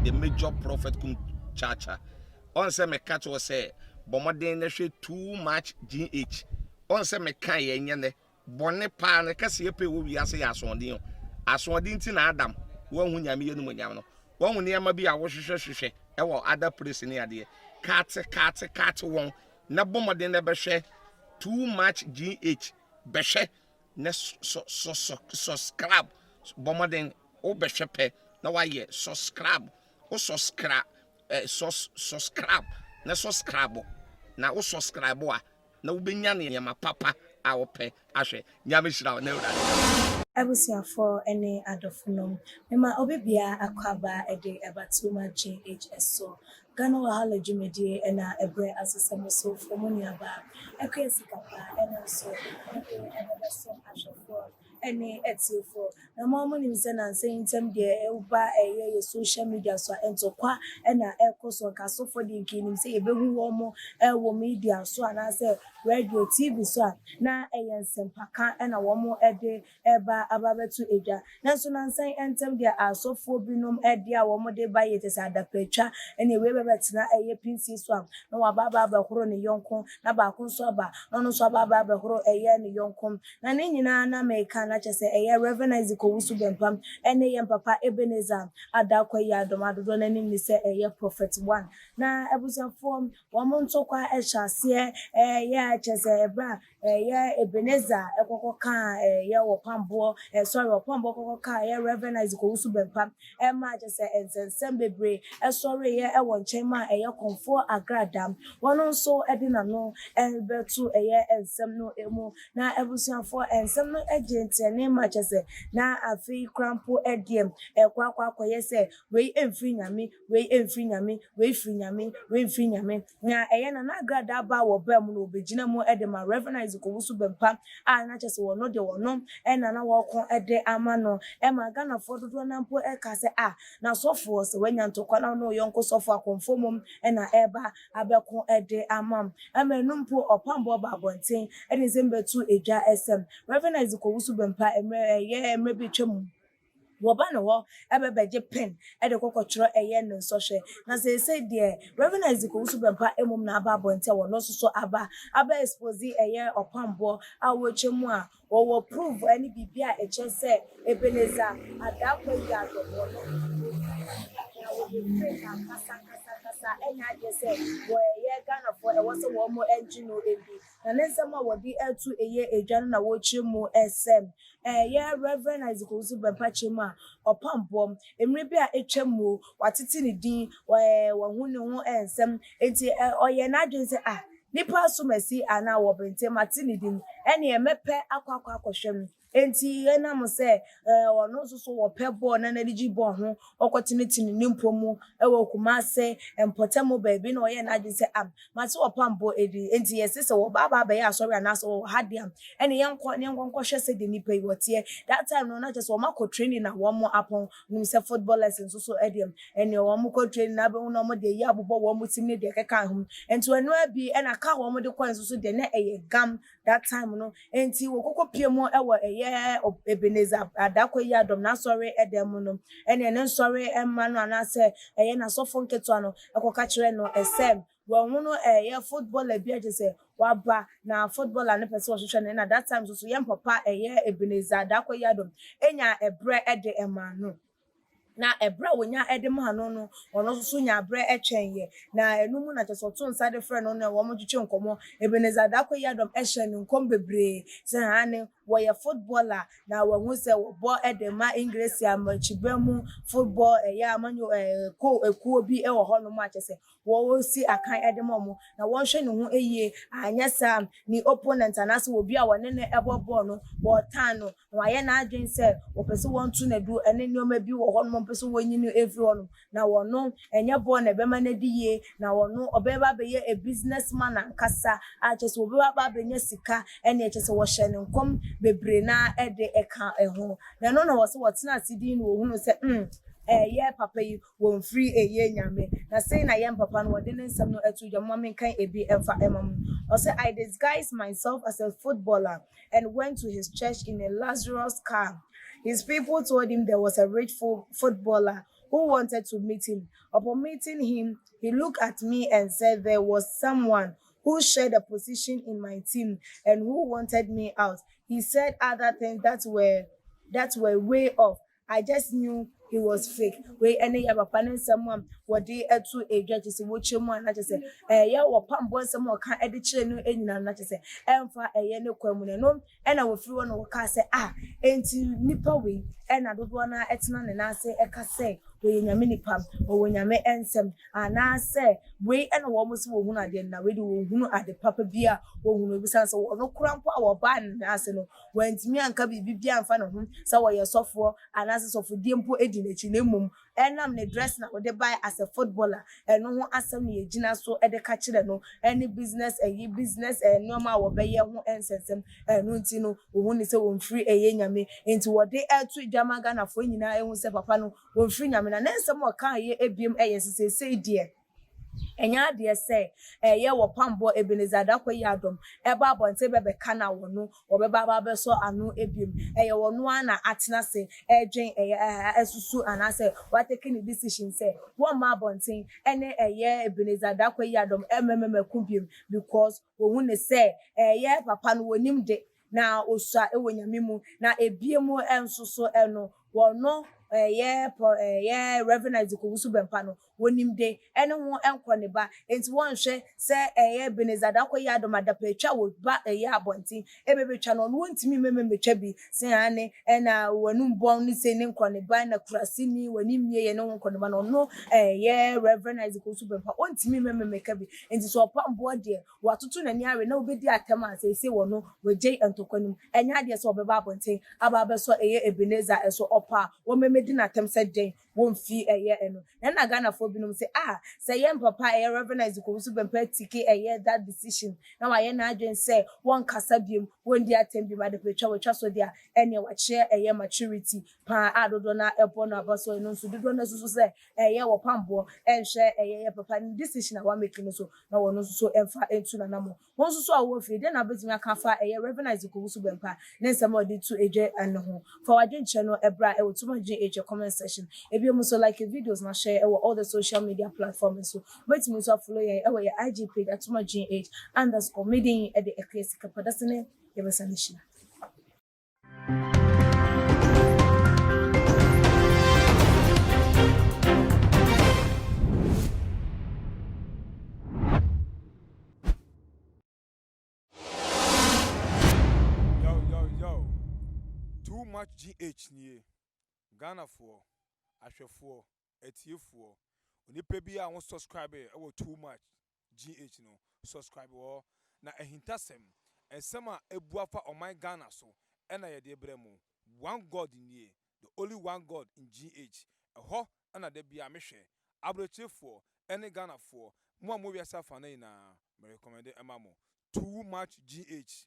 the major prophet kum chacha. On say me catch was say bomoden na hwe too much GH. On say me kan ye nyane bone pa na kase ye pe wo wiase ya asondin. Asondin ti na Adam wo hu nyame ye no nyam no. Wo hu ne ma bi a wo hwehwehwehwe e wo other place ni ade. Cat won na bomoden na be hwe too much GH be hwe na subscribe bomoden o be hwe pe na wa ye subscribe o subscribe subscribe na subscribe na o subscribe a na wo benya ne ma papa a wo pe ahwe nyame hira na ewura Abusia for any adofunum. Mema obibia akwaba ede abatuma GHS so. Ghana wahala jumedi ena ebre asesemo so fomuniaba. Ekwesi kapa ena so so ashofo any etifo. Na mama ni msena saying tem de uba eye social media so ento kwa ena ekoso kaso for the nkinim say ebehu wo mo wo media so anase radio TV so na eyensempaka ena wo mo ede eba ababetu eja nanso nansan entem dia asofo binom ede a wo mo de baye te sa adapatwa ene we bebetina eye pinsi so na wa baba abahoro ne yonko na ba ko so aba no so baba abahoro eye ne yonko na ne nyina na meka na chese eye recognize ko Owusu Bempah ene ye papa Ebenezer adakwa ya domadodo na ni se eye prophet 1 na abusiafo wo mo ntokwa ehase ye chese ebra eye Ebenezer ekokoka eye Opambour sorry Opambour kokoka eye recognize ko Owusu Bempah ma chese ensensem bebre sorry ye ewo nchema eye konfo agradam wono so edina no betu eye ensem no emu na abusiafo ensem no agent ne ma chese na afi crampo ediem kwa yese we emfri nyame we emfri nyame we free nyame we free nyame na eye na agrada ba wo bam no obegina mu edema recognize ko Owusu Bempah na chese wono de wono na wo kon ede ama no ma Ghana for dodo na mpo kase na sofo se wanya ntokwa na no yonko sofo akonfomum na eba abekon ede amam numpo Opambour ba bonten ede zembetu eja SM recognize ko Owusu Bempah emre bi twem woba no ho ebebeje pen ede kokotro eye no so hwe na say de recognize ko Owusu Bempah emum na aba bonte wo no so aba expose eye Opambour awo chemu a wo prove any bibia eche se Ebenezer adakwa ya do kasa enya je se wo ye Ghana for e was wo mo engine no ebi na nensema wo di etu eye edwan na wo chemu SM ye recognize ko Owusu Bempah chemu a Opambour emre bi a etwamu watete ne din wo hu ne ho ensem enti oye na adwen se nipa so masi ana wo bente matini din ene emepe akwa akohwem enti enam se ono so wo pebo na naligi bo ho okotinitini nimpomu ewo kumase empotemo baby na oye na adwen se mati Opambour edi enti yesese wo baba be ya sorry na so hadiam ene yenkon hwe se de nipa iwotie that time no na just wo mako training na wo mo apon nim se football lessons so ediam ene wo mo ko training na be no mo de ya bobo wo mo timne de keka ho enti wanu abi ena ka wo mo de coins so de na eye gam that time no enti wo kokko piemu ewo eye Ebenezer adakwa ya dom na sorry edem no ene sorry emma no na se eye na sofo nketo no ekoka kire no esem wo hu no eye football abi aje se waba na footballer ne pese wo hwehwe na that time so yem papa eye Ebenezer adakwa ya dom enya ebre ede emma no na ebra wonya edem ha no ono so nya abra etwenye na enumu na chesoto nsa de frɛ no na wo modwetwe nkomo Ebenezer adakwa ya dom ehye ne nkom bebre se hane wo ye footballer na wo hu se wo bo edema English amachibamu football ya amanyo ko ekuo bi e wo ho no ma chese wo si akan edem omo na wo hwe ne ho eye anya sam ni opponent anase wo bi a wo ne ebobo no wo tan no wa ye na adwen se wo pese won tu na du ene nioma bi wo ho no pese wonyini everyone na wono enye bo na bema na diye na wono obeba beye a businessman ankasa a chese obeba ba benye sika ene chese wo hye ne nkom bebre na ede eka eho na no na wo se wotena asidi no wo hunu se ye papa yi won free eye nyame na say na ye papa no wode nsem no etu dwama menkan ebi emfa emam o say I disguised myself as a footballer and went to his church in a luxurious car. His people told him there was a rich footballer who wanted to meet him. Upon meeting him, he looked at me and said there was someone who shared a position in my team and who wanted me out. He said other things that were way off. I just knew he was fake. We any papa ne nsɛm a wɔde ɛto edwa kyɛ sɛ wɔkyɛ mu a na kyɛ sɛ ɛyɛ Opambour nsɛm a ɔka ɛde kyerɛ no nyinaa na kyɛ sɛ ɛmfa ɛyɛ ne kwan mu no ɛna wɔfiri hɔ na wɔka sɛ enti nipa wei ɛna dodoɔ na ɛtena ne nan ase ɛka sɛ wɔyɛ nyame nipa wɔwɔ nyame nsɛm anaasɛ wei ɛna wɔn mo so wɔhunu adeɛ na wei de wɔhunu ade papa bi a wɔhunu ebi san sɛ wɔn kora mpo a wɔbaa ne nan ase no wɔntumi anka biribi bi amfa ne ho sɛ wɔyɛ sɔfoɔ anaasɛ sɔfodie mpo edi n'akyi na mmom ɛnam ne dress na wɔde buy as a footballer ɛno ho asɛm na yɛgyina so ɛde ka kyerɛ no ɛne business nneɛma a wɔbɛyɛ ho nsɛnsɛm ɛno nti no wɔn ni sɛ wɔn firi ɛyɛ nyame nti wɔde ɛto gyama Ghanafoɔ nyinaa ɛho sɛ papa no wɔn firi nyame na ne nsɛm a ɔka ɛyɛ ebiem ɛyɛ sesei deɛ ɛnya adeɛ sɛ ɛyɛ Opambour Ebenezer Adakoyi Adom ɛba abɔnten bɛbɛka na wɔno wɔbɛba abɛsɔ ano ebiem ɛyɛ wɔno a na atena se ɛdwen ɛyɛ ɛsusu anaasɛ watake ne decision sɛ wɔn ma abɔnten ɛne ɛyɛ Ebenezer Adakoyi Adom ɛmɛmɛmɛko biem because wɔn ne sɛ ɛyɛ papa no wɔnim de na osua ɛwɔ nyame mu na ebiem ɛnso so ɛno wɔno Reverend Owusu Bempah no wonim de ene ho enkro ne ba enti wonhwe se Ebenezer Adakoyi Adom adapatwa wo ba abontin ebebetwa no wontimi memmetwa bi se ane na wanum bon ni se ne nkro ne ba na kurase ni wani mie ye ne ho nkro ne ba no Reverend Owusu Bempah wontimi mememmeka bi enti so Opambour de watoto nani awe na obedi atam asese wo no wagye entokwanum enya de se obeba abontin aba abeso Ebenezer eso opa wo medi na tem said den won't fee a year eno na Ghanafoɔ binom say say yem papa Reverend Owusu Bempah tiki that decision na wa na adwen say won kasa biem won di atem bi ma de petwa wotwa so dia ene wa kye maturity pa adodo na ebo na abaso eno so dodo na so say Opambour enhwe papa ni decision na wa make no so na wono so emfa entu na namo won so a wo fie den na betimi aka fa Reverend Owusu Bempah ne nsɛm a ɔde to edwe ane ho fa wadwen kye no ebra e wotuma gye comment section ebi mo so like videos na share all the social media platforms so wait me so follow your IG page @gh_meeting at the classic padasene yebesanishina. Yo, too much GH nie Ghana for Ashefo Etiefuo onipa bi a won subscribe e too much GH no subscribe wo na ehintasem ensem a ebuafa oman Ghana so e na ye de bremu one God nie the only one God in GH eho na da bia mehwe abrochefo ene Ghana for mo a mo wiasa fa na ina me recommend emamo too much GH